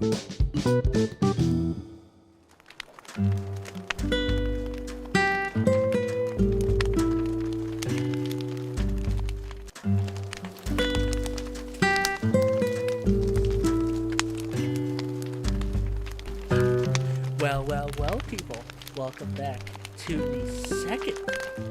Well, people, welcome back to the second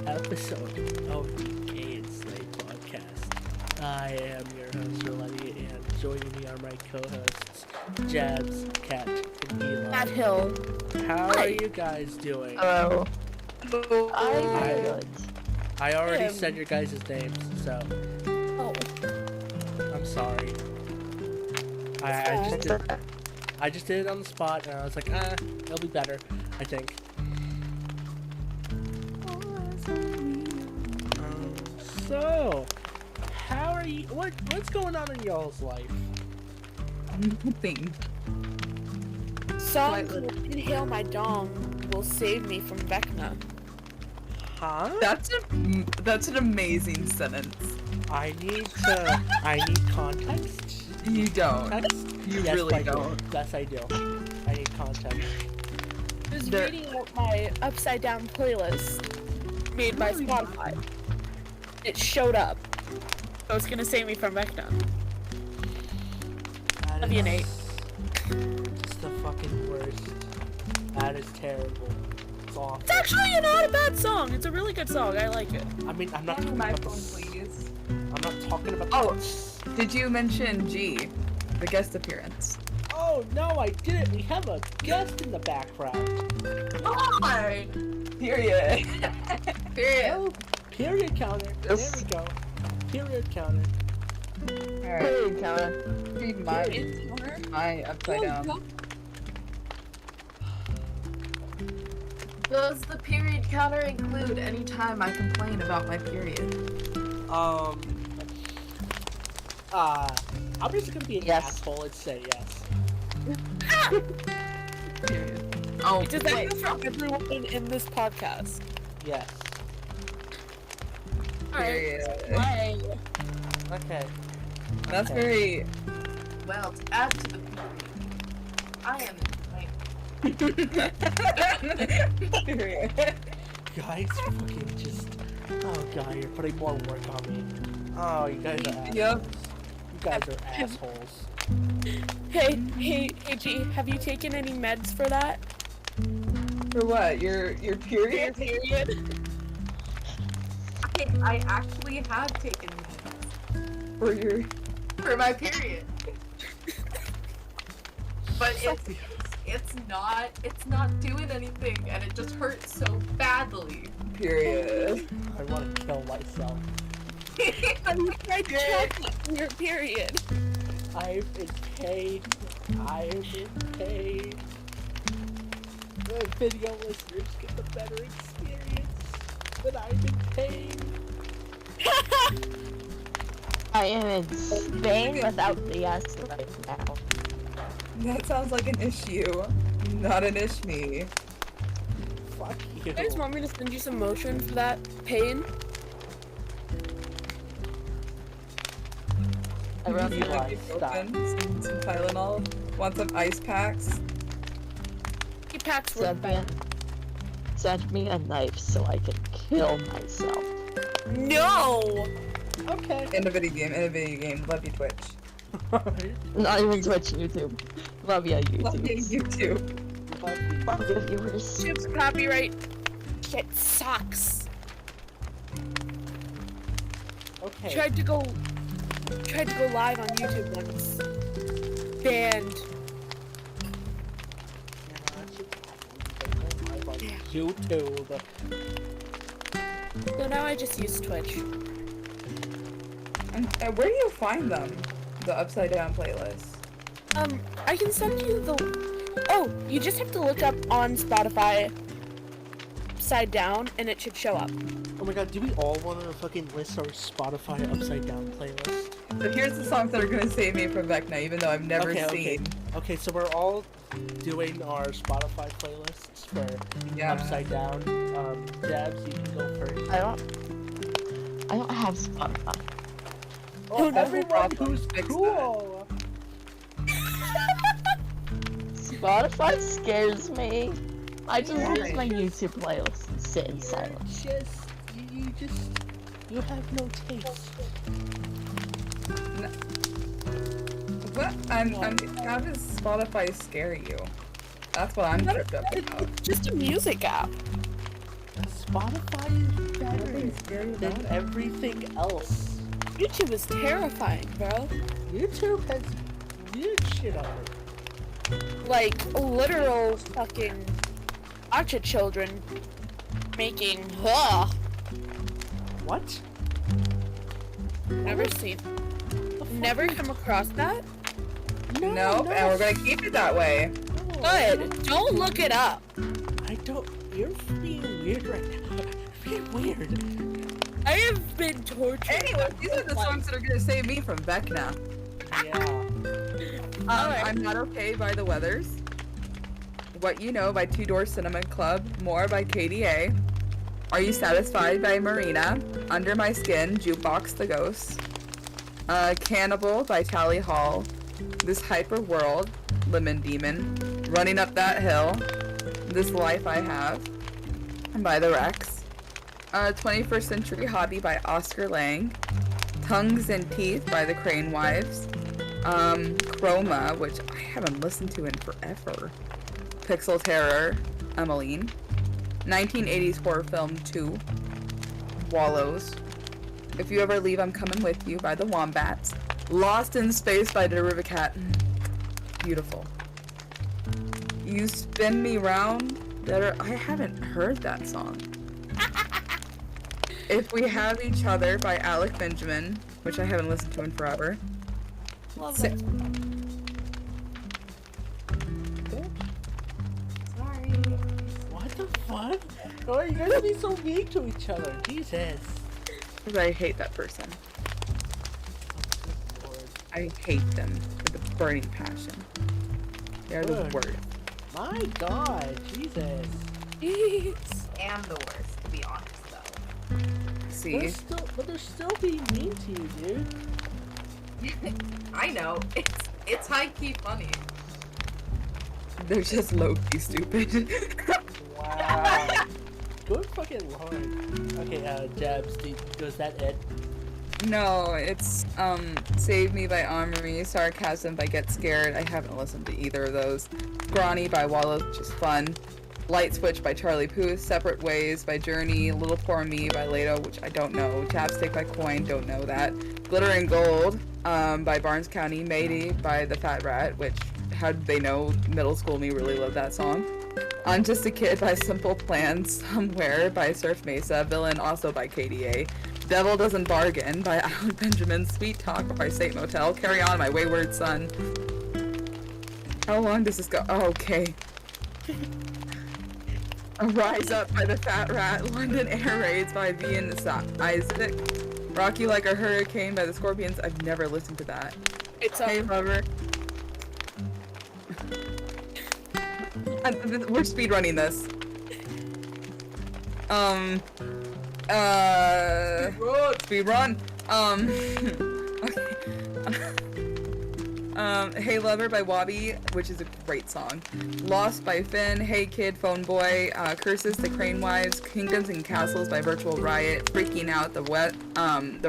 episode of the Gay and Slave podcast. I am your host, Rolletti, and joining me are my co-hosts, Jabs, Kat, and Eli. Matt Hill. How are you guys doing? Hello. I'm good. I already said your guys' names, so Oh. I'm sorry. I just did it on the spot, and I was like, it'll be better, I think. So, how are you? What's going on in y'all's life? Nothing. Song Inhale My Dong will save me from vecna. Huh? That's an amazing sentence. I need context. You don't. Context? You Yes, really I do. don't. Yes, I do. I need context. I was reading out my upside down playlist made by Spotify. It showed up. So it's gonna save me from vecna. Love you, Nate. It's the fucking worst. That is terrible. It's awful. It's actually not a bad song. It's a really good song. I like it. I mean, I'm not talking My about phone, please. I'm not talking about. Oh, did you mention G, the guest appearance? Oh no, I didn't. We have a guest in the background. Hi. Period. Period. Oh, period counter. There we go. Period counter. Alright. Period counter. Read my upside down. Does the period counter include any time I complain about my period? I'm just gonna be an asshole and say yes. Period. Oh, Does that go for everyone in this podcast? Yes. period. Alright. Okay. That's Okay. very... Well, to add to the period, I am in Period. Guys, fucking just. Oh god, you're putting more work on me. Oh, you guys are assholes. Yep. You guys are assholes. Hey, G, have you taken any meds for that? For what? Your period? Period? I actually have taken meds For your... for my period. But it's not doing anything, and it just hurts so badly. Period. I want to kill myself. You tried chocolate for your period. I'm in pain. The video listeners get the better experience, but I'm in pain. I am in Spain without the S right now. That sounds like an issue, not an ishme. Fuck you. You guys want me to send you some motion for that pain? I run You the like stop. Some Tylenol. Want some ice packs? He packs work send me a knife so I can kill myself. No! Okay. In a video game. Love you, Twitch. Not even Twitch, YouTube. Love ya, Love YouTube. you too. Fuck the viewers. Chips copyright shit sucks. Okay. Tried to go live on YouTube once. Banned. YouTube. So now I just use Twitch. And where do you find them? The upside down playlist. I can send you the... Oh, you just have to look up on Spotify upside down and it should show up. Oh my god, do we all want to fucking list our Spotify upside down playlist? So here's the songs that are gonna save me from vecna, even though I've never seen. Okay, so we're all doing our Spotify playlists for upside down. Jabs, you can go first. I don't have Spotify. Oh, that's everyone the problem. who's Fix cool. Spotify scares me. I just Why? use my YouTube playlist and sit in silence. You have no taste. What? How does Spotify scare you? That's what I'm tripped up about. It's just a music app. Spotify is better Nothing scary about than it. everything else. YouTube is terrifying, bro. YouTube has weird shit on it. Like literal fucking gotcha children making What? Never seen. Never come across that? No, and we're gonna keep it that way. Good. Don't look it up. I don't. You're being weird right now. Being weird. I have been tortured. Anyway, these are the songs that are gonna save me from Vecna. Yeah. I'm Not Okay by The Weathers. What You Know by Two Door Cinema Club. More by KDA. Are You Satisfied by Marina. Under My Skin, Jukebox the Ghost. Cannibal by Tally Hall. This Hyper World, Lemon Demon. Running Up That Hill. This Life I Have by The Rex. 21st Century Hobby by Oscar Lang. Tongues and Teeth by The Crane Wives. Chroma, which I haven't listened to in forever. Pixel Terror, Emmeline. 1980s horror film 2. Wallows. If You Ever Leave, I'm Coming With You by The Wombats. Lost in Space by Derivacat. Beautiful. You Spin Me Round. I haven't heard that song. If We Have Each Other by Alec Benjamin, which I haven't listened to in forever. Love Si- it. Sorry. What the fuck? Oh, you guys be so mean to each other. Jesus. Because I hate that person. I hate them with a burning passion. They're the Good. worst. My God, Jesus. Jeez. Am the worst, to be honest, though. See? But they're still being mean to you, dude. I know. It's high key funny. They're just low-key stupid. Wow. Good fucking lord. Okay, Jabs, was that it? No, it's Save Me by Armory, Sarcasm by Get Scared. I haven't listened to either of those. Scrawny by Wallows, which is fun. Light Switch by Charlie Puth. Separate Ways by Journey. Little Poor Me by Lato, which I don't know. Chapstick by Coin, don't know that. Glitter and Gold by Barnes County. Mayday by The Fat Rat, which, how did they know middle school me really loved that song. I'm Just a Kid by Simple Plan. Somewhere by Surf Mesa. Villain also by KDA. Devil Doesn't Bargain by Alec Benjamin. Sweet Talk by State Motel. Carry On, My Wayward Son. How long does this go? Oh, okay. Rise Up by The Fat Rat. London Air Raids by V and Isaac. Rock You Like a Hurricane by The Scorpions. I've never listened to that. It's Hey Lover. We're speedrunning this. Speedrun. Okay. Hey Lover by Wabi, which is a great song. Lost by Finn. Hey Kid, Phone Boy. Curses, The Crane Wives. Kingdoms and Castles by Virtual Riot. Freaking Out, The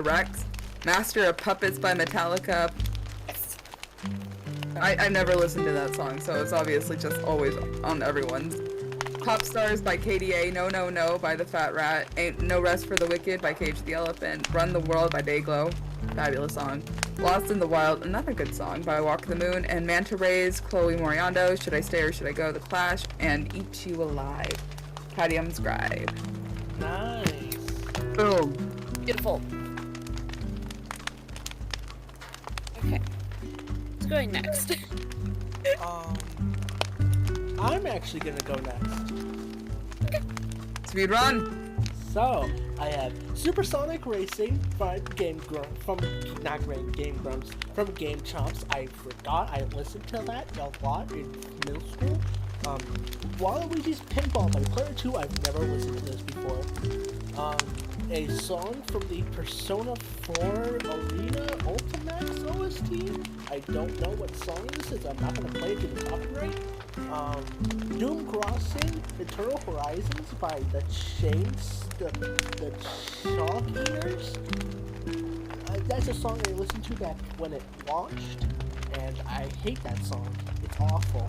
Rex. Master of Puppets by Metallica. I've never listened to that song, so it's obviously just always on everyone's. Pop Stars by KDA, No No No by The Fat Rat, Ain't No Rest for the Wicked by Cage the Elephant, Run the World by Dayglow, fabulous song. Lost in the Wild, another good song by Walk the Moon, and Manta Rays, Chloe Moriando, Should I Stay or Should I Go, The Clash, and Eat You Alive, Patty Scribe. Nice. Boom. beautiful. Okay. Who's going next? I'm actually gonna go next. Speedrun. So, I have Supersonic Racing from Game Grumps, from Game Chomps. I forgot I listened to that a lot in middle school. Waluigi's Pinball by Player 2. I've never listened to this before. a song from the Persona 4 Arena Ultimax OST. I don't know what song this is. I'm not gonna play it due to copyright. Doom Crossing Eternal Horizons by the Chalk Eaters. That's a song I listened to back when it launched, and I hate that song. It's awful.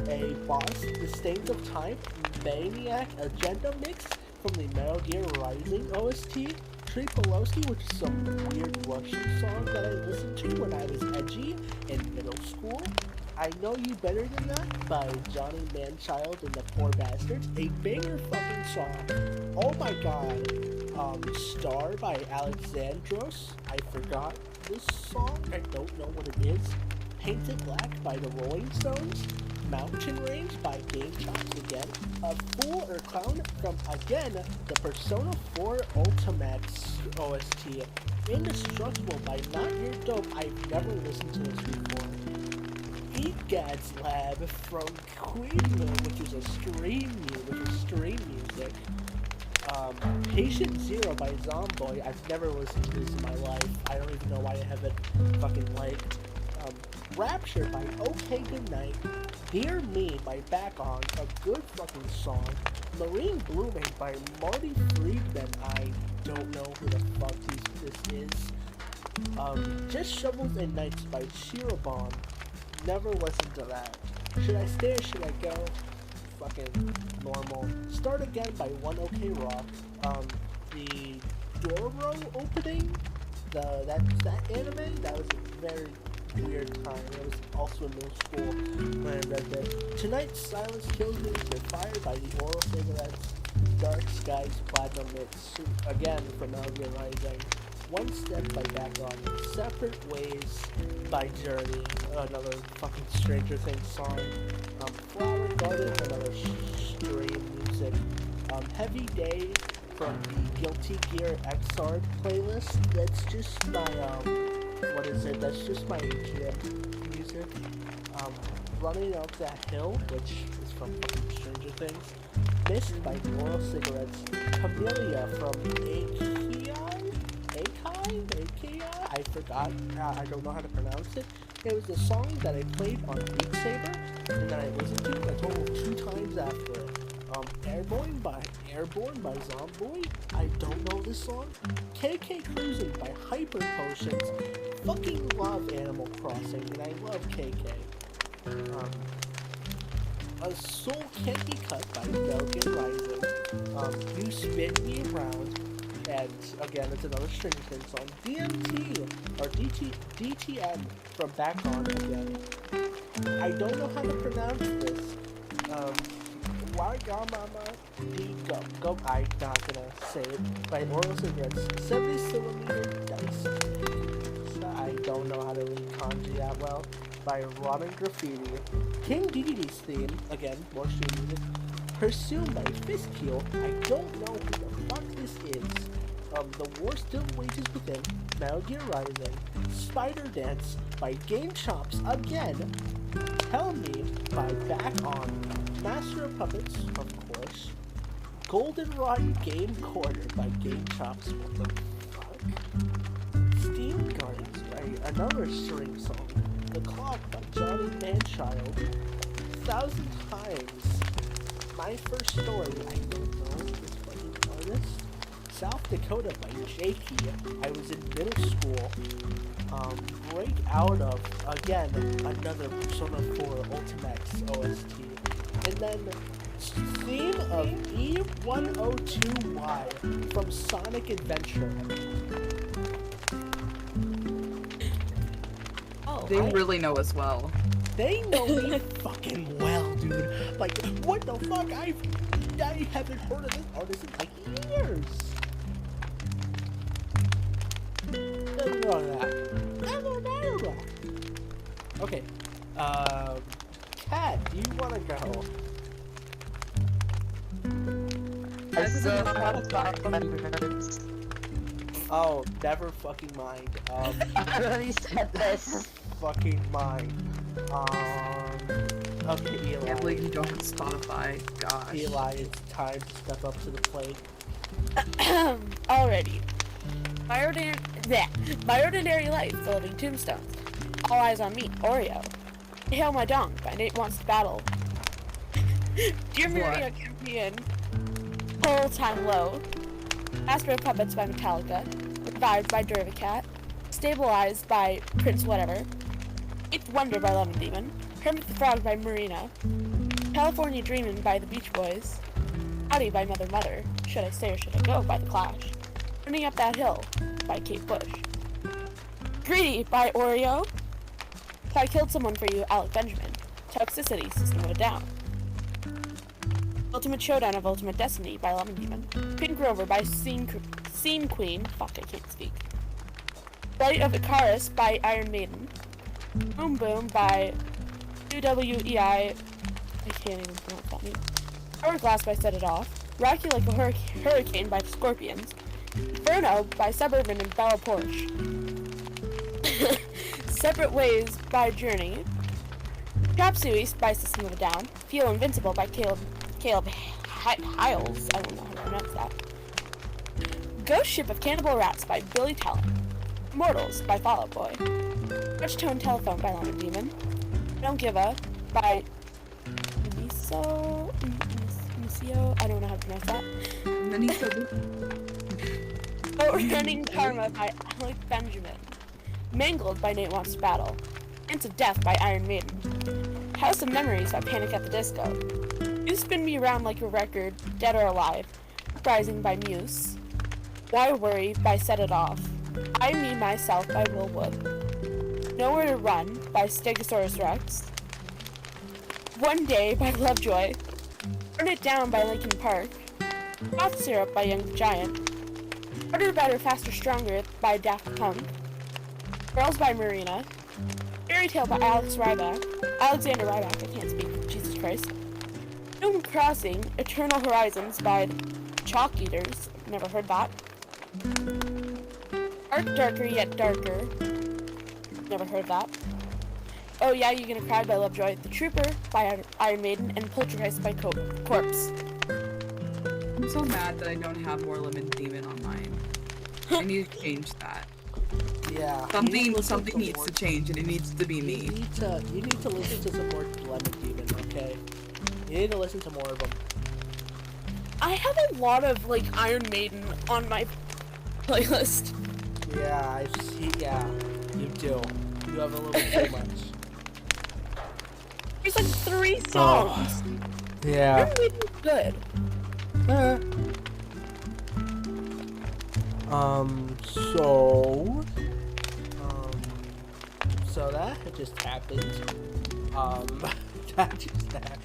A boss, The Stains of Time, Maniac Agenda Mix from the Metal Gear Rising OST, Tree Poloski, which is some weird Russian song that I listened to when I was edgy in middle school. I Know You Better Than That by Johnny Manchild and the Poor Bastards, a banger fucking song. Oh my god. Star by Alexandros. I forgot this song. I don't know what it is. Painted Black by the Rolling Stones. Mountain Range by Game Chops again. A Fool or Clown from, again, the Persona 4 Ultimax OST. Indestructible by Not Your Dope. I've never listened to this before. Egad's Lab from Queenville, which is stream music. Patient Zero by Zomboy. I've never listened to this in my life. I don't even know why I haven't fucking liked. Rapture by OK Goodnight. Dear Me by Back On, a good fucking song. Marine Blooming by Marty Friedman. I don't know who the fuck this is. Just Shovels and Nights by Shirobon. Never listened to that. Should I stay or should I go? Fucking normal. Start Again by One OK Rock. The Doro opening, that anime, that was a very weird time. It was also in middle school when I read that. Tonight's Silence Kills Me with Fire by the Oral Cigarettes. Dark Skies Platinum Mix, again from Metal Gear Rising. One Step by Back On. Separate Ways by Journey, another fucking Stranger Things song. Flower Garden, another stream music. Heavy Day from the Guilty Gear Xrd playlist. That's just my, that's just my jam music. Running Up That Hill, which is from fucking Stranger Things. Mist by Oral Cigarettes. Camellia from Akai? I forgot. I don't know how to pronounce it. It was a song that I played on Beat Saber, and then I listened to it a total of 2 times after it. Airborne by Zomboy. I don't know this song. KK Cruising by Hyper Potions. Fucking love Animal Crossing, and I love KK. A Soul Can't Be Cut by Belgian Rising. You Spin Me Around. And again, it's another Stranger Things song. DMT or DTM from Back On again. I don't know how to pronounce this. Wagamama Go. I'm not gonna say it. By Oral Cigarettes. 70cm Dice. I don't know how to read kanji that well. By Robin Graffiti. King Dedede's theme. Again, more stream music. Pursued by Fistkill. I don't know who the fuck this is. The War Still Wages Within, Metal Gear Rising, Spider Dance by Game Chops again, Tell Me by Back On, Master of Puppets, of course, Goldenrod Game Corner by Game Chops, what the fuck, Steam Gardens by another string song, The Clock by Johnny Manchild, 1,000 Times, My First Story, I don't know this fucking artist, South Dakota by Jakey. I was in middle school. Break Out of, again, another Persona 4 Ultimax OST. And then, theme of E102Y from Sonic Adventure. Oh, They really know us well. They know me fucking well, dude. Like, what the fuck? I haven't heard of this artist in like years. Okay. Kat, do you wanna go? Oh, never fucking mind. I already said this. Fucking mind. Okay, Eli. Can't believe you don't have Spotify. Gosh. Eli, it's time to step up to the plate. Alrighty. My ordinary life, building tombstones. All eyes on me, Oreo. Hail My Dong by Nate Wants to Battle. Dear Maria Champion. Whole Time Low. Master of Puppets by Metallica. Revived by Dervicat. Stabilized by Prince Whatever. Eighth Wonder by Lemon Demon. Hermit the Frog by Marina. California Dreamin' by the Beach Boys. Howdy by Mother Mother. Should I Stay or Should I Go by The Clash. Running Up That Hill by Kate Bush. Greedy by Oreo. If I Killed Someone for You, Alec Benjamin. Toxicity, System of a Down. Ultimate Showdown of Ultimate Destiny by Lemon Demon. Pink Rover by Scene Queen. Fuck, I can't speak. Flight of Icarus by Iron Maiden. Boom Boom by UWEI. I can't even pronounce that name. Hourglass by Set It Off. Rocky Like a Hurricane by Scorpions. Inferno by Suburban and Bella Porsche. Separate Ways by Journey. Chop Suey by System of a Down. Feel Invincible by Caleb Hiles. I don't know how to pronounce that. Ghost Ship of Cannibal Rats by Billy Talent. Mortals by Fall Out Boy. Touch-Tone Telephone by Lemon Demon. Don't Give a by Misio. I don't know how to pronounce that. Running Karma by Alec Benjamin. Mangled by Nate Wants to Battle. Dance of Death by Iron Maiden. House of Memories by Panic at the Disco. You Spin Me Around Like a Record, Dead or Alive. Uprising by Muse. Why Worry by Set It Off. I Me Myself by Will Wood. Nowhere to Run by Stegosaurus Rex. One Day by Lovejoy. Burn It Down by Linkin Park. Cough Syrup by Young Giant. Harder, Better, Faster, Stronger by Daft Punk. Girls by Marina. Fairy Tale by Alexander Ryback, I can't speak, Jesus Christ. Film Crossing, Eternal Horizons by Chalk Eaters, never heard that. Arc Darker Yet Darker, never heard that. Oh Yeah, You Gonna Cry by Lovejoy. The Trooper by Iron Maiden, and Poltergeist by Corpse. I'm so mad that I don't have more Lemon Demon on mine. I need to change that. Yeah. Something needs to change, and it needs to be me. You need to listen to some more Lemon Demon, okay? You need to listen to more of them. I have a lot of, like, Iron Maiden on my playlist. Yeah, I see. Yeah, you do. You have a little bit too much. There's like 3 songs. Yeah. Iron Maiden's good. So that just happened. That just happened.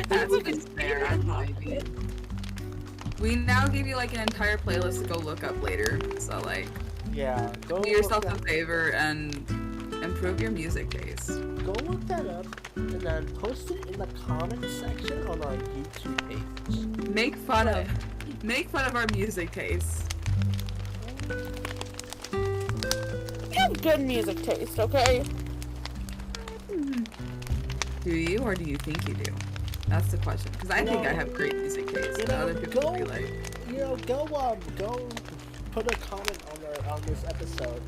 That's just fair. I'm vibing. We now give you like an entire playlist to go look up later. So like, yeah, go do yourself a favor and improve your music taste. Go look that up and then post it in the comments section on our YouTube page. Make fun of our music tastes. We have good music taste, okay? Do you, or do you think you do? That's the question. Because I think I have great music taste. And other people be like, go put a comment on this episode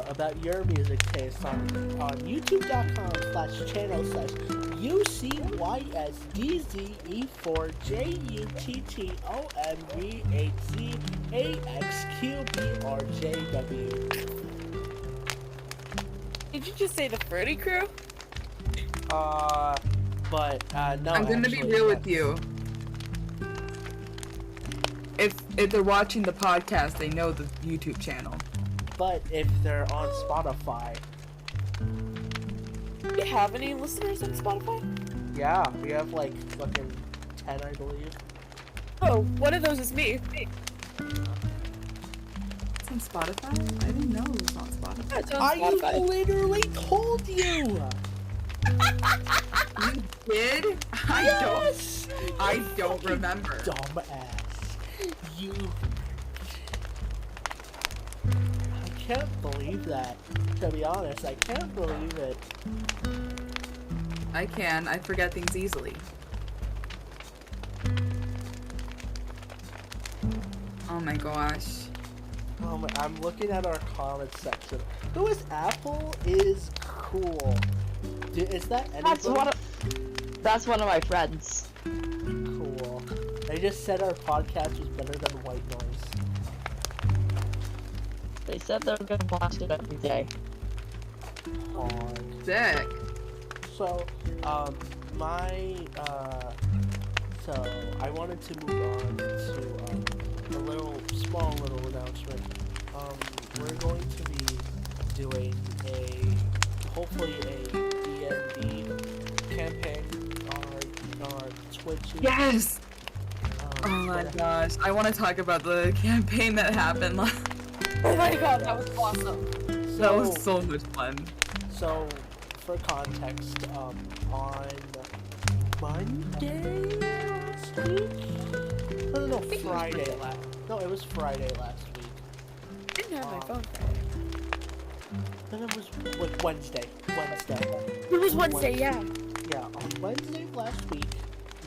about your music taste on youtube.com/channel/UCYSDZ8VHZAXQBRJW. Did you just say the Fruity Crew? No. I'm gonna be real with you. If they're watching the podcast, they know the YouTube channel. But if they're on Spotify. Do you have any listeners on Spotify? Yeah, we have like fucking 10, I believe. Oh, one of those is me. It's on Spotify? I didn't know it was on Spotify. Yeah, it's on I Spotify. literally told you! You did? Yes! I don't remember. Dumbass. You... I can't believe that. To be honest, I can't believe it. I can. I forget things easily. my gosh. I'm looking at our comments section. Who is Apple is cool. Is that anybody? That's one of my friends. Cool. They just said our podcast was better than white noise. They said they were gonna watch it every day. Sick. So, so I wanted to move on to a small little announcement. We're going to be doing hopefully a D&D campaign on our Twitch. Yes! Oh my gosh, I want to talk about the campaign that happened. Oh my god, that was awesome. That was so much fun. So, for context, on Monday last week? No, Friday last. No, it was Friday last week. I didn't have my phone. Then it was Wednesday. It was Wednesday, yeah. Yeah, on Wednesday of last week,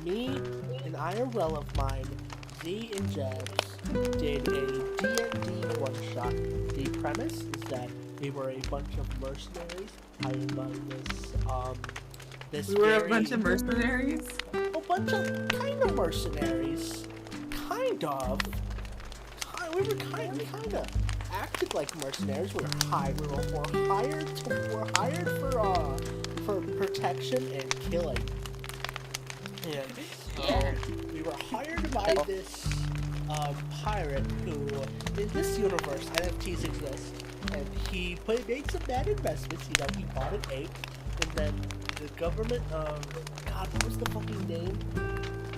me, an IRL of mine, Z and Jebs, did a D&D one-shot. The premise is that we were a bunch of mercenaries hired by this We were a very- bunch of mercenaries? A bunch of kind of mercenaries. Kind of. We kind of acted like mercenaries. We were hired. We were hired for protection and killing. And we were hired by this pirate who, in this universe, NFTs exist, and he made some bad investments. You know, he bought an ape, and then the government. God, what was the fucking name?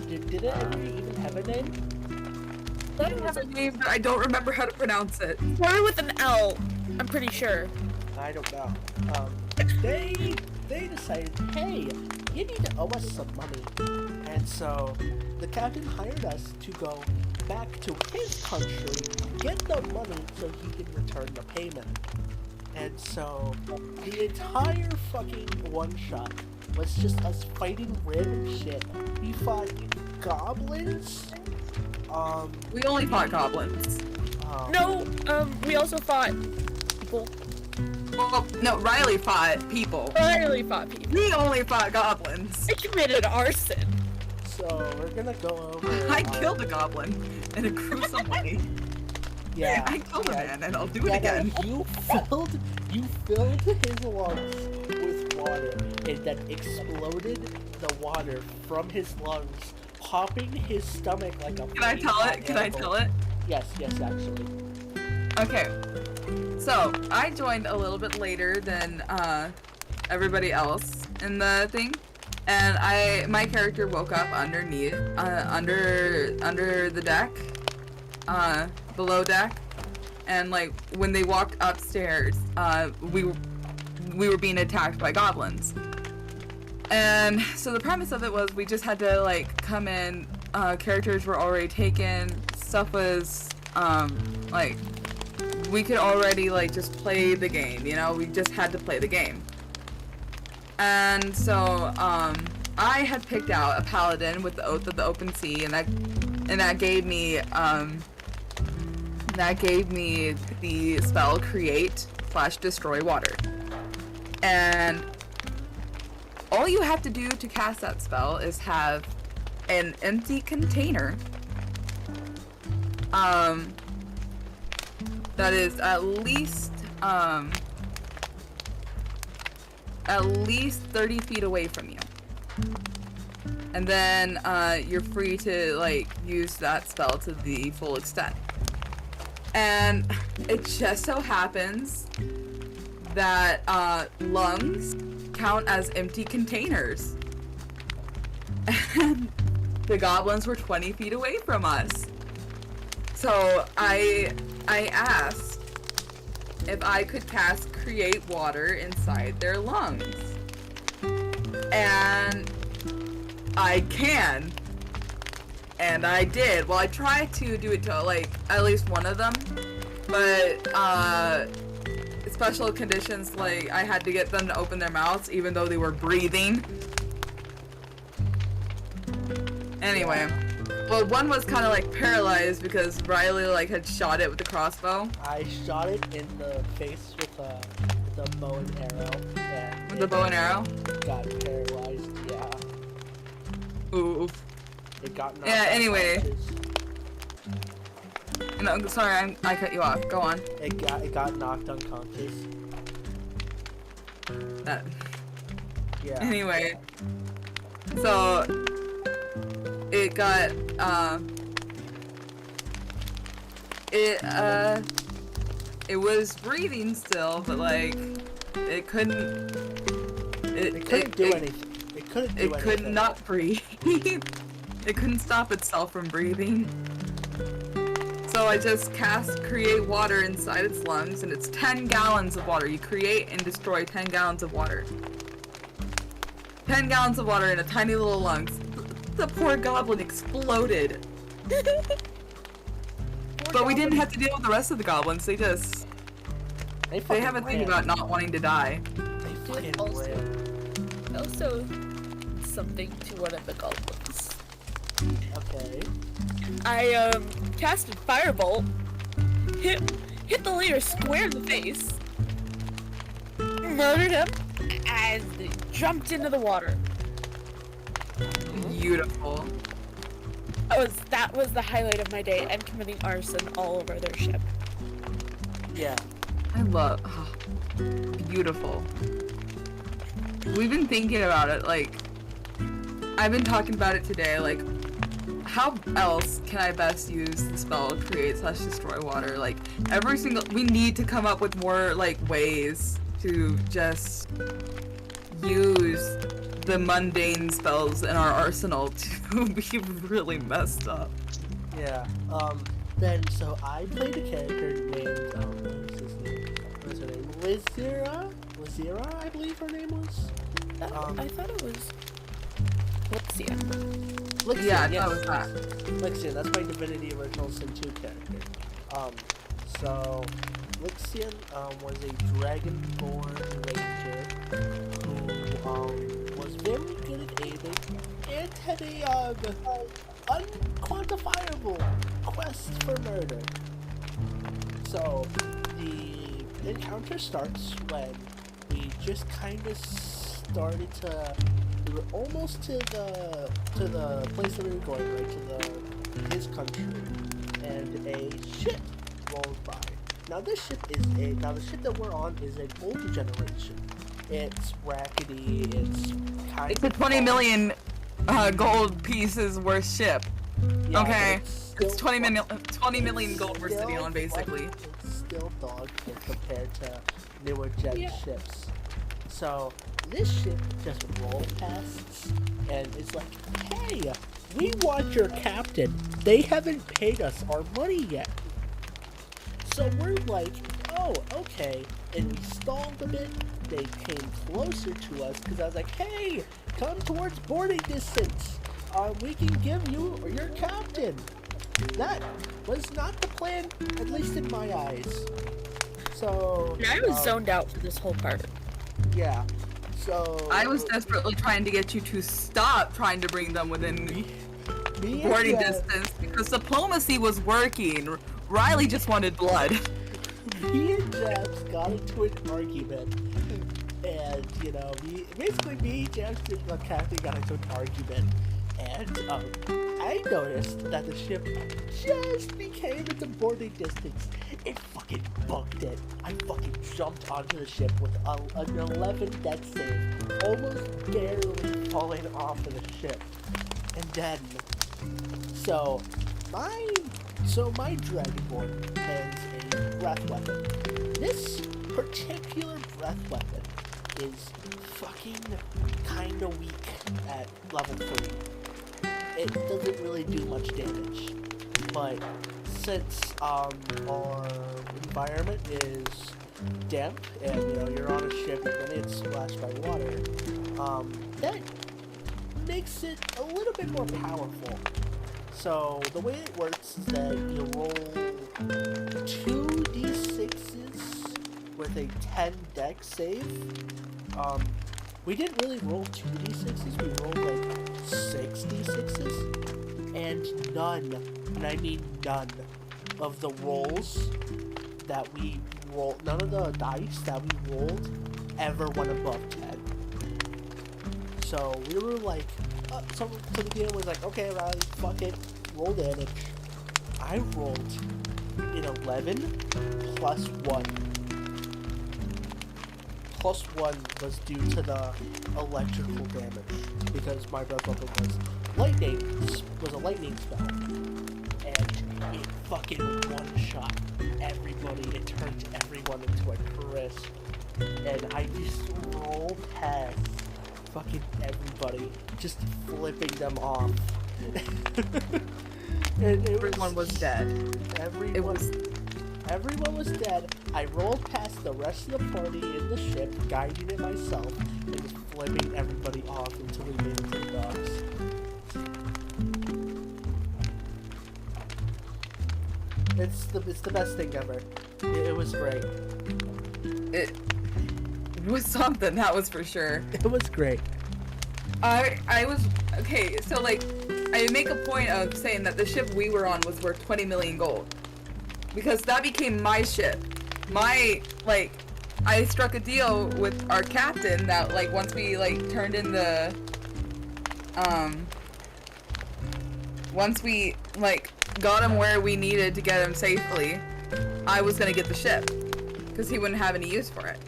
Did it ever even have a name? I don't have a name, but I don't remember how to pronounce it. Started with an L, I'm pretty sure. I don't know. They decided, hey, you need to owe us some money. And so the captain hired us to go back to his country, get the money so he can return the payment. And so the entire fucking one-shot was just us fighting random shit. We fought goblins. We only fought goblins. No, we also fought people. Well, no, Riley fought people. Riley fought people. We only fought goblins. I committed arson. So we're gonna go over. I killed a goblin in a gruesome way. Yeah. I killed a man, and I'll do it Yeah, again. no, you filled his lungs with water, and then exploded the water from his lungs, popping his stomach like a. Can I tell it? Can I tell it? Yes, actually. Okay. So, I joined a little bit later than everybody else in the thing. And my character woke up underneath, under the deck, below deck, and like when they walked upstairs, we were being attacked by goblins. And so the premise of it was we just had to like come in, characters were already taken, stuff was like we could already like just play the game, you know, we just had to play the game. And so, I had picked out a paladin with the Oath of the Open Sea, and that gave me the spell Create/Destroy Water. And all you have to do to cast that spell is have an empty container, that is at least 30 feet away from you. And then you're free to like use that spell to the full extent. And it just so happens that lungs count as empty containers. And the goblins were 20 feet away from us. So I asked if I could cast Create Water inside their lungs. And I can. And I did. Well, I tried to do it to like at least one of them, but special conditions, like I had to get them to open their mouths even though they were breathing. Anyway, Well, one was kind of like paralyzed because Riley like had shot it with the crossbow. I shot it in the face with a bow and arrow. And With the bow and arrow? got paralyzed, yeah. Ooh. It got knocked Yeah, anyway. unconscious. No, sorry, I cut you off. Go on. It got knocked unconscious. That. Yeah. Anyway. So it got it was breathing still, but like it couldn't It couldn't do anything. It couldn't do It could anything. not breathe. It couldn't stop itself from breathing. So I just cast create water inside its lungs, and it's 10 gallons of water. You create and destroy 10 gallons of water. 10 gallons of water in a tiny little lungs. The poor goblin exploded. But we didn't have to deal with the rest of the goblins. They just... They fucking have a thing ran. about not wanting to die. They fucking Also- ran. Also, something to one of the goblins. Okay. I casted firebolt, hit the leader square in the face, murdered him, and jumped into the water. Beautiful. That was the highlight of my day, and committing arson all over their ship. Yeah. I love... beautiful. We've been thinking about it, like... I've been talking about it today, like... How else can I best use the spell create/destroy water? Like, every single... We need to come up with more, like, ways to just... use the mundane spells in our arsenal to be really messed up. Yeah. Then, so I played a character named, what was her name? Lizira, I believe her name was? I thought it was Lixia. Lixia, Yeah, yes. that was that. Lixia, that's my Divinity Original Sin 2 character. So, Lixian, was a Dragonborn Ranger who, was very good at aiming and had a, unquantifiable quest for murder. So, the encounter starts when we just kind of started to... We were almost to the place that we were going, right to his country, and a ship rolled by. Now the ship that we're on is an older generation. It's rackety. It's kind It's of a 20 million gold pieces worth ship. Yeah, Okay. but It's 20 million gold we're sitting on, basically. It's still dog shit compared to newer gen ships. So this ship just rolled past, and it's like, hey, we want your captain. They haven't paid us our money yet. So we're like, oh, okay. And we stalled a bit. They came closer to us because I was like, hey, come towards boarding distance. We can give you your captain. That was not the plan, at least in my eyes. So And I was zoned out for this whole part. yeah. So I was desperately trying to get you to stop trying to bring them within me boarding and distance because diplomacy was working. Riley just wanted blood. me and Jabs got into an argument, and me and Jabs and the captain got into an argument, and I noticed that the ship just became into boarding distance. It fucking booked it. I fucking jumped onto the ship with an 11 deck save, almost barely falling off of the ship, and then my Dragonborn has a breath weapon. This particular breath weapon is fucking kinda weak at level 3. It doesn't really do much damage, but since our environment is damp and you're on a ship, you're gonna get splashed by water, that makes it a little bit more powerful. So the way it works is that you roll 2d6s with a 10 deck save. We didn't really roll 2d6s, we rolled like 6d6s. and none, and I mean none, of the rolls that we rolled, none of the dice that we rolled ever went above 10. So we were like, so the DM was like, okay, Riley, fuck it, roll damage. I rolled an 11 plus 1. Plus 1 was due to the electrical damage, because my breath weapon was a lightning spell, and it fucking one-shot everybody. It turned everyone into a crisp, and I just rolled past fucking everybody, just flipping them off. And Everyone was dead. Everyone was dead. I rolled past the rest of the party in the ship, guiding it myself, and just flipping everybody off until we made it to the docks. It's the best thing ever. It was great. It was something, that was for sure. It was great. I was okay, so like I make a point of saying that the ship we were on was worth 20 million gold. Because that became my ship. I struck a deal with our captain that like once we turned in the once we got him where we needed to get him safely, I was gonna get the ship because he wouldn't have any use for it.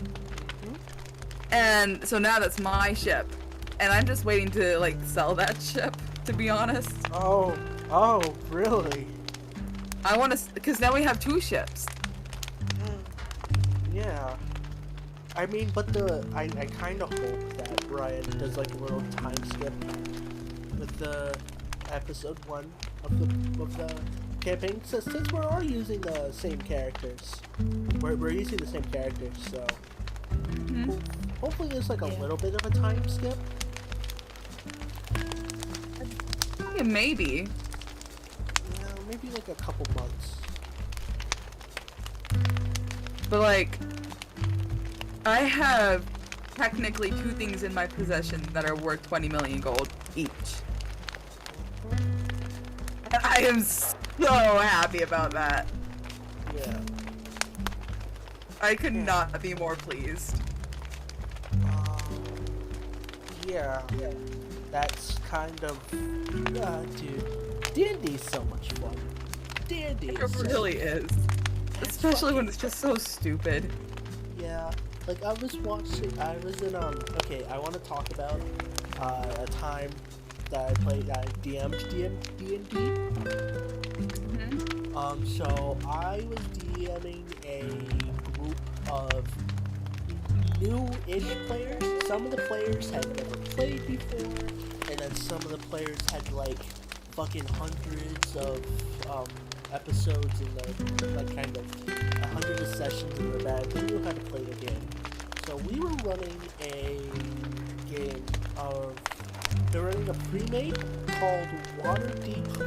And so now that's my ship, and I'm just waiting to sell that ship, to be honest. Oh, really? I want to, because now we have 2 ships. Yeah. I mean, but I kind of hope that Ryan does a little time skip with the episode 1 of the campaign, since we are using the same characters. We're using the same characters, so hopefully there's a little bit of a time skip. Yeah, maybe. Yeah, maybe a couple months. But I have technically 2 things in my possession that are worth 20 million gold each. And I am so happy about that. Yeah. I could not be more pleased. Yeah. That's kind of, dude, D&D's so much fun. D&D It is really is. Especially when it's just so stupid. Yeah, I was in, okay, I want to talk about, a time that I played, DM'd D&D. So I was DMing a group of new-ish players. Some of the players had never played before, and then some of the players had fucking hundreds of episodes in their kind of hundreds of sessions in their bag. They knew how to play the game. So we were running a game of, they're running a pre-made called Waterdeep,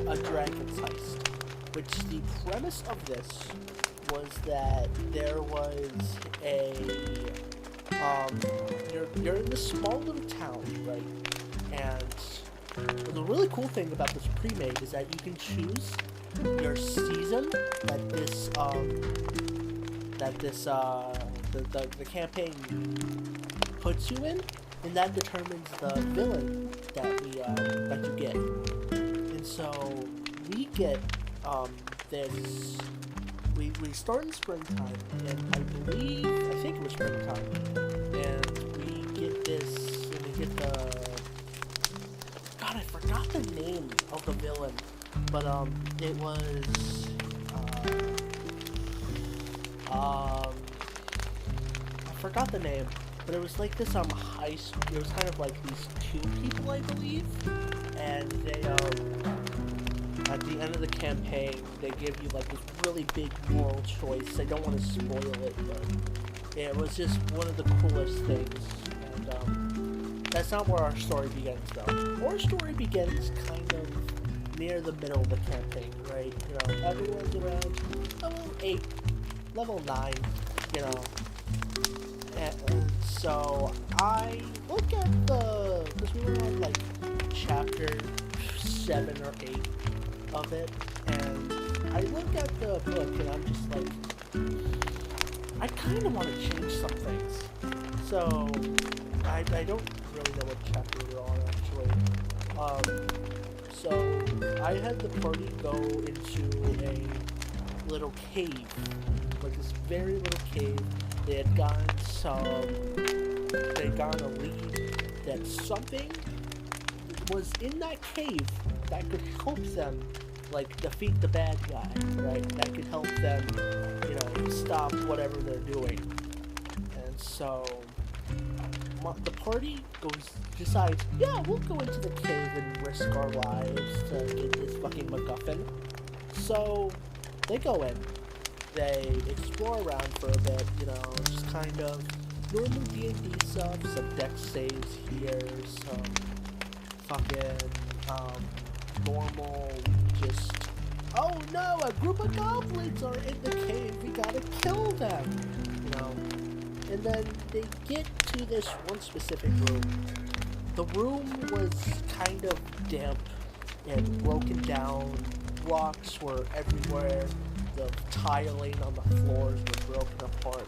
a Dragon's Heist. Which the premise of this was that there was a you're in this small little town, right? And the really cool thing about this pre-made is that you can choose your season that the campaign puts you in, and that determines the villain that you get. And so we get we start in springtime, and I think it was springtime, and we get God, I forgot the name of the villain, but it was I forgot the name, but it was this heist. It was kind of these 2 people, I believe, and they at the end of the campaign, they give you this really big moral choice. I don't want to spoil it, but it was just one of the coolest things. And that's not where our story begins, though. Our story begins kind of near the middle of the campaign, right? Everyone's around level 8, level 9, And so I look at because we were on chapter 7 or 8 of it, and I look at the book and I'm just like, I kind of want to change some things. So I don't really know what chapter we're on actually. So I had the party go into a little cave, like this very little cave. They had gotten a lead that something was in that cave that could help them, like, defeat the bad guy, right? That could help them, you know, stop whatever they're doing. And so the party decides, yeah, we'll go into the cave and risk our lives to get this fucking MacGuffin. So they go in. They explore around for a bit, you know, just kind of normal D&D stuff, some deck saves here, some fucking, normal, just, oh no, a group of goblins are in the cave, we gotta kill them, you know. And then they get to this one specific room. The room was kind of damp and broken down, rocks were everywhere, the tiling on the floors were broken apart.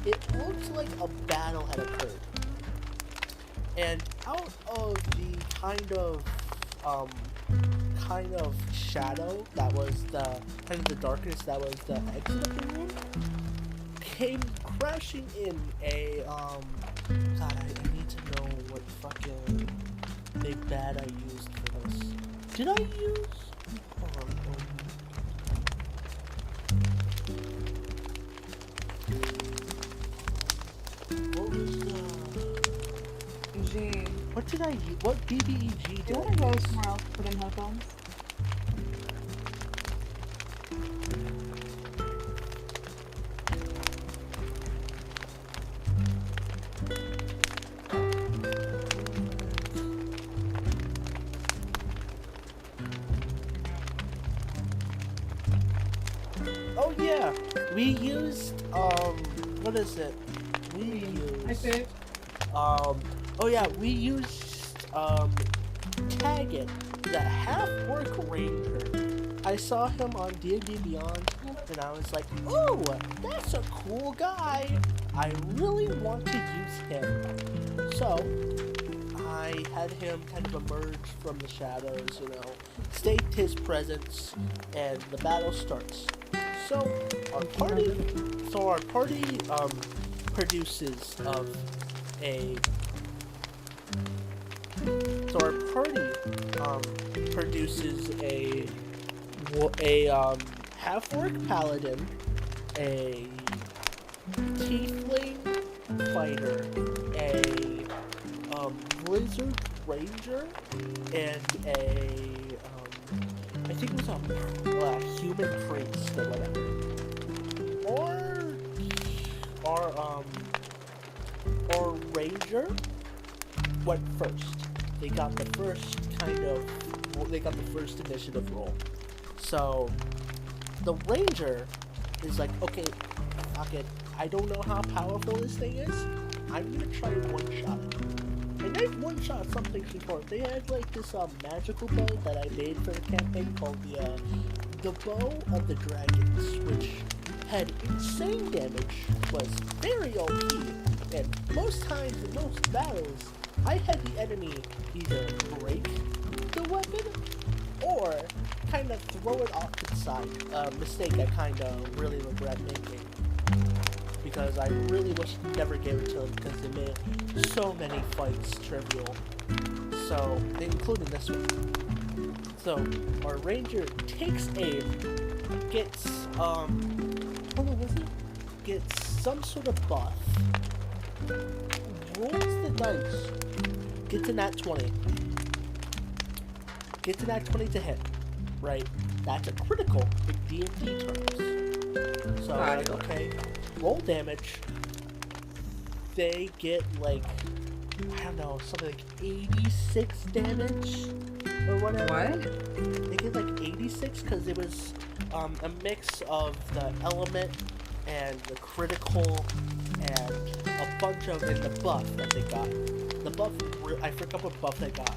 It looked like a battle had occurred. And out of the kind of shadow that was the darkness that was the exit of the room, came crashing in a God, I need to know what fucking big bad I used for this. Did I use? Hold on. What was G. what did I use? What BBEG Do did you I want to go use? somewhere else to put in headphones? Oh yeah, we used what is it? We used oh yeah, we used Taggett, the half-orc ranger. I saw him on D&D Beyond, and I was like, ooh, that's a cool guy. I really want to use him. So I had him kind of emerge from the shadows, you know, state his presence, and the battle starts. So our party produces a half-orc paladin, a tiefling fighter, a lizard ranger, and a I think it was a human priest or whatever. Our ranger went first. They got the first initiative roll. So the ranger is like, okay, fuck it. I don't know how powerful this thing is. I'm gonna try one-shot it. And they've one-shot some things before. They had like this magical bow that I made for the campaign called the Bow of the Dragons, which had insane damage, was very OP, and most times in most battles, I had the enemy either break the weapon or kind of throw it off to the side. A mistake I kind of really regret making, because I really wish I never gave it to him, because it made so many fights trivial. So, including this one. So, our ranger takes aim, gets, gets some sort of buff, rolls the dice, gets a nat 20. Gets a nat 20 to hit, right? That's a critical in D&D terms. So, like, okay, roll damage. They get, like, I don't know, something like 86 damage or whatever. What? They get like 86 because it was a mix of the element and the critical and a bunch of, and the buff that they got. The buff, I forgot what buff they got,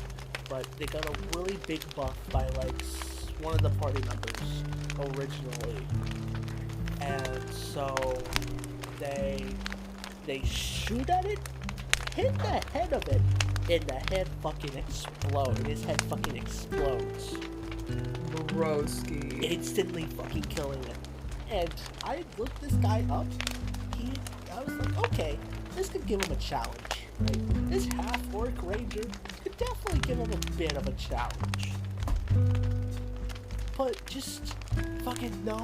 but they got a really big buff by like one of the party members originally, and so they shoot at it, hit the head of it, and the head fucking explodes. His head fucking explodes, Broski. instantly fucking killing it. And I looked this guy up. I was like, okay, this could give him a challenge. Right? This half-orc ranger could definitely give him a bit of a challenge. But just fucking no,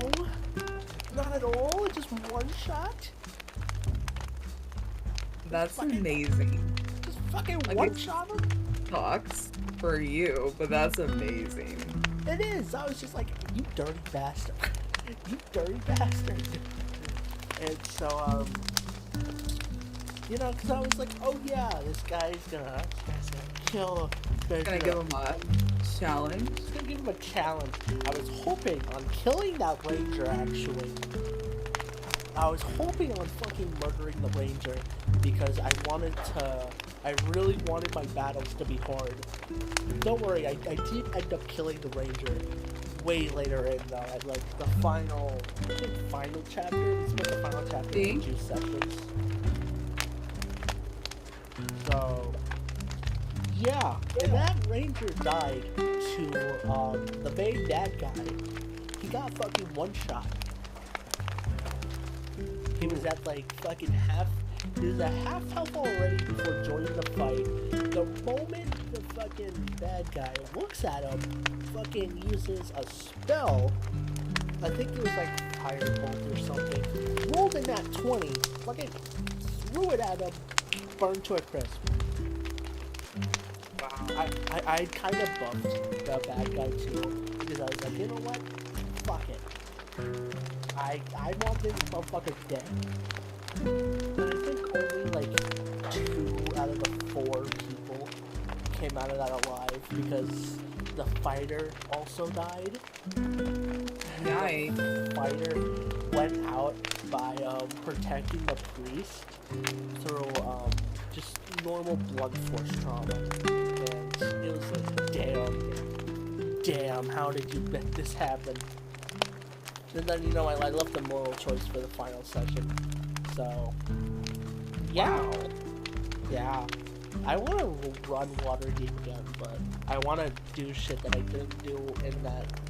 not at all. Just one shot. That's fucking amazing. Just fucking Like, one it's- shot him. Sucks for you, but that's amazing. It is. I was just like, you dirty bastard. You dirty bastard. And so, you know, because I was like, oh yeah, this guy's gonna kill. Gonna give him a challenge. Just gonna give him a challenge. I was hoping on killing that ranger, actually. I was hoping on fucking murdering the ranger because I really wanted my battles to be hard. Don't worry, I did end up killing the ranger way later in though, at like the final chapter. This was the final chapter in 2 sessions. So yeah, and that ranger died to the main bad guy. He got fucking one shot. He was at like fucking he was at half health already before joining the fight. The moment the fucking bad guy looks at him, fucking uses a spell. I think it was like Firebolt or something. Rolled in that 20, fucking threw it at him, burned to a crisp. Wow. I kind of bumped the bad guy too, because I was like, you know what? Fuck it. I want this motherfucker dead. But I think only like 2 out of the 4 people came out of that alive because the fighter also died. Nice. The fighter went out by protecting the priest through just normal blunt force trauma. And it was like, damn, how did you let this happen? And then, you know, I left the moral choice for the final session. So, yeah. Wow. Yeah. I want to run Waterdeep again, but I want to do shit that I didn't do in that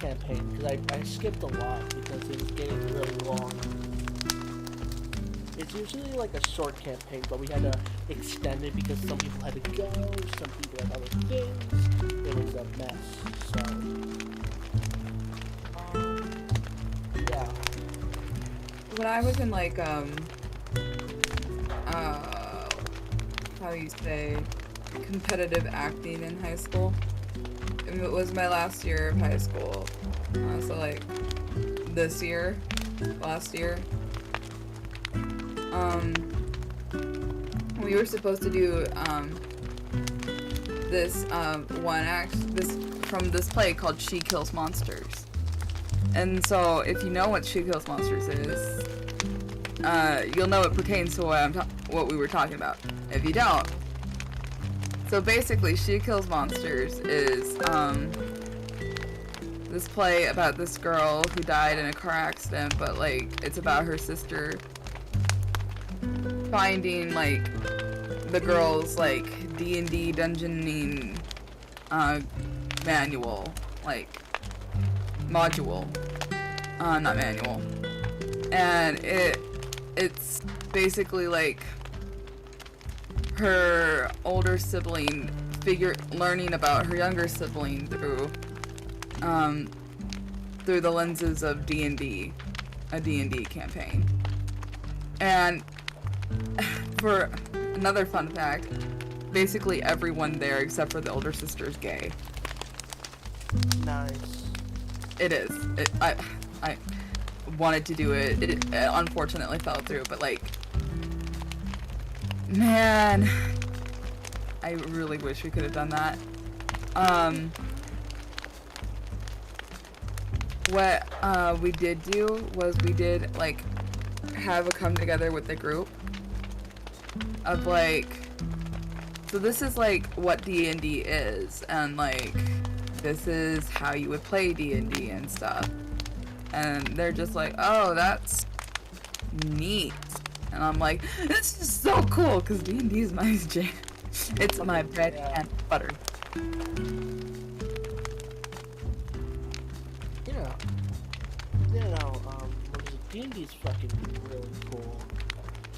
campaign, because I skipped a lot because it was getting really long. It's usually like a short campaign, but we had to extend it because some people had to go, some people had other things. It was a mess, so... yeah. When I was in like how do you say, competitive acting in high school, it was my last year of high school, so like last year, we were supposed to do this from this play called She Kills Monsters. And so, if you know what She Kills Monsters is, you'll know it pertains to what we were talking about. If you don't, so basically, She Kills Monsters is this play about this girl who died in a car accident, but like it's about her sister finding like the girl's like D&D dungeoning manual, like module, not manual, and it's basically like her older sibling learning about her younger sibling through the lenses of D&D, a D&D campaign. And for another fun fact, basically everyone there except for the older sister is gay. Nice. It is. I wanted to do it. It unfortunately fell through, but like, man, I really wish we could have done that. What we did do was we did like have a come together with the group of like, So this is like what D&D is, and like this is how you would play D&D and stuff. And they're just like, oh, that's neat. And I'm like, this is so cool, because D&D is my jam. It's my bread and butter. D&D's fucking really cool.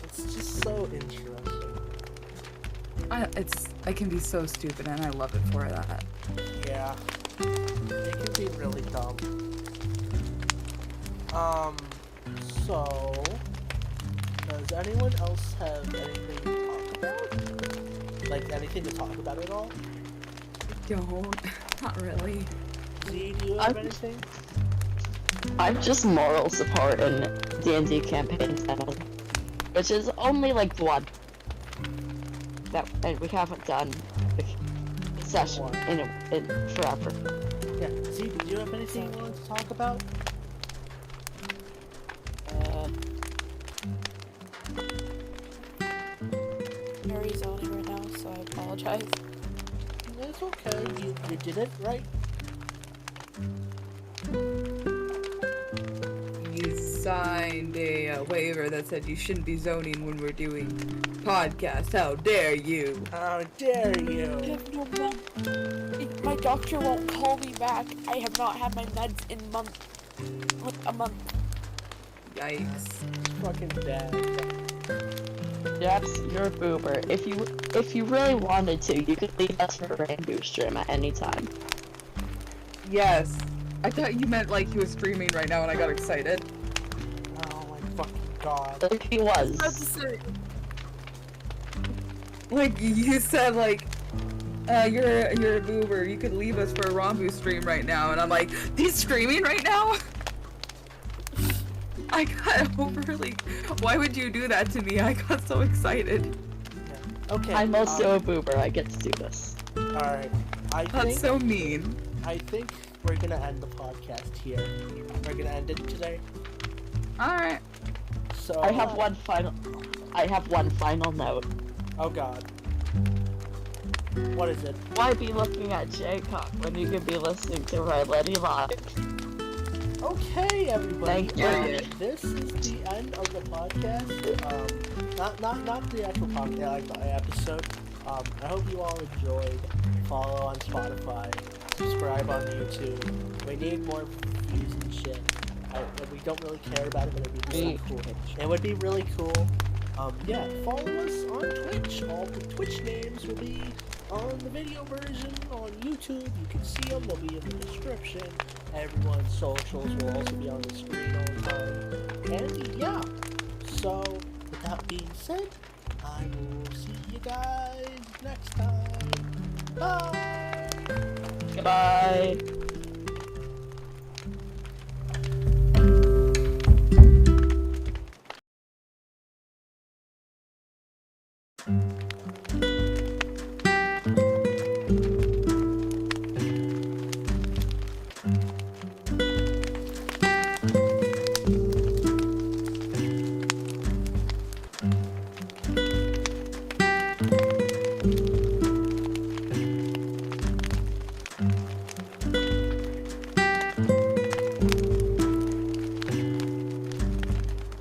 It's just so interesting. I can be so stupid, and I love it for that. Yeah. It can be really dumb. So... Does anyone else have anything to talk about? Like, anything to talk about at all? Don't. Not really. Z, do you have anything? I'm just moral support in D&D campaigns now, which is only like one that, and we haven't done a session in forever. Yeah, Z, did you have anything you wanted to talk about? Very zoning right now, so I apologize. It's okay. You did it right. You signed a waiver that said you shouldn't be zoning when we're doing podcasts. How dare you? How dare I you? have no meds. My doctor won't call me back. I have not had my meds in a month. Yikes. It's fucking bad. Yes, you're a boomer. If you really wanted to, you could leave us for a rainbow stream at any time. Yes. I thought you meant like he was streaming right now and I got excited. Oh my fucking god. If he was. Like you said, like you're a boomer. You could leave us for a Rambu stream right now, and I'm like, he's streaming right now. I got overly. Why would you do that to me? I got so excited. Yeah. Okay. I'm also a boomer. I get to do this. Alright. That's so mean. I think we're gonna end the podcast here. We're gonna end it today. Alright. So I have one final note. Oh god. What is it? Why be looking at Jacob when you could be listening to Red Lady Live? Okay, everybody. Thank you. This is the end of the podcast. Not the actual podcast, like the episode. I hope you all enjoyed. Follow on Spotify. Subscribe on YouTube. We need more views and shit. We don't really care about it, but it'd be really cool. It would be really cool. Yeah, follow us on Twitch. All the Twitch names will be on the video version on YouTube. You can see them. They'll be in the description. Everyone's socials will also be on the screen all the time. And yeah, so with that being said, I will see you guys next time. Bye! Goodbye.